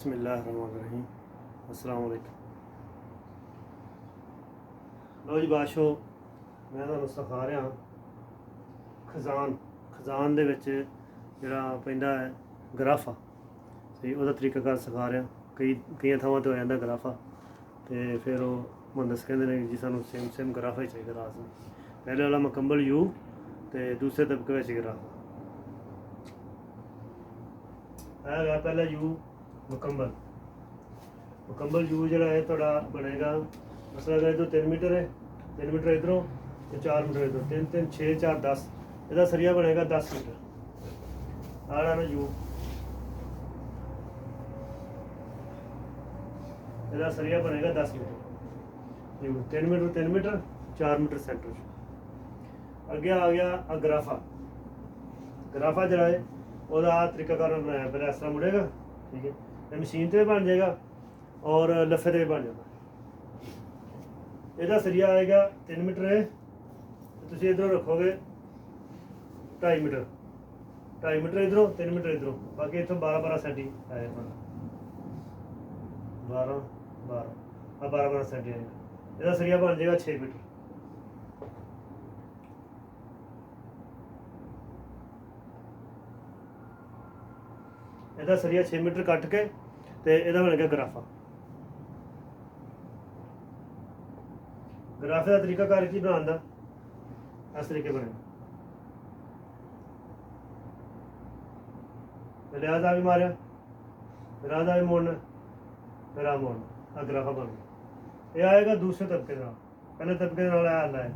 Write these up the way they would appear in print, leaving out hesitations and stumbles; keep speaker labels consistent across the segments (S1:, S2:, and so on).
S1: बिस्मिल्लाहिर्रहमानिर्रहीम। अस्सलाम वालेकुम। लो जी बादशो, मैं तुहानूं सिखा रहा खजान दे विच जिहड़ा पैंदा है गराफा। ते ओहदा तरीकाकार सिखा रहा। कई थावां ते हो जांदा गराफा, ते फिर ओह् मुहंदस कहंदे ने जी सानूं सेम गराफा ही चाहिदा रास में। पहले वाला मुकम्मल यू ते दूसरे तबके विच गराफा। है पहला यू मुकम्मल यू जो है थोड़ा बनेगा। मसला अगर इधर 3 मीटर है, 3 मीटर इधरों तो 4 मीटर इधरों, 3 3 6 4 10, इसका सरिया बनेगा 10 मीटर। आ रहा ना यू, इसका सरिया बनेगा 10 meter. U 3 meter 4 meter center. अगे आ गया गराफा जरा है वह तरीकाकार बनाया। पहले इस तरह मुड़ेगा, ठीक है, ये मशीन से भी बन जाएगा और लफे से भी बन जाता। ਇਹਦਾ सरिया आएगा 3 मीटर है, तुम इधरों रखोगे 2.5 मीटर, 2.5 मीटर इधरों, 3 मीटर इधरों, बाकी इतों 12 सेंटी आया। 12 सेंटी आएगा। ਇਹਦਾ सरिया बन जाएगा 6 मीटर। ਇਹਦਾ सरिया 6 मीटर कट के तो ਇਹਦਾ बन गया गराफा। गराफे का तरीकाकार की बनाने का इस तरीके बनेगा। लिहाजा भी मारिया, लिहाजा भी मोड़ना, फिर आ मोड़ना, आ गराफा बन गया। यह आएगा दूसरे तबके का, पहले तबके हाल है,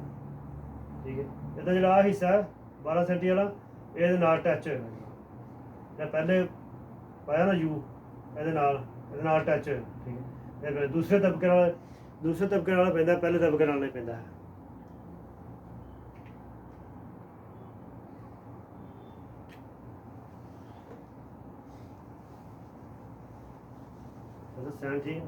S1: ठीक है। इसका जो हिस्सा है 12 सेंटी वाला ये टच होगा। जब पहले पाया ना यू ये टच हो, ठीक है। फिर दूसरे तबके वाला पैंदा, पहले तबके वाला नहीं पैंदा है। सैन ठीक है।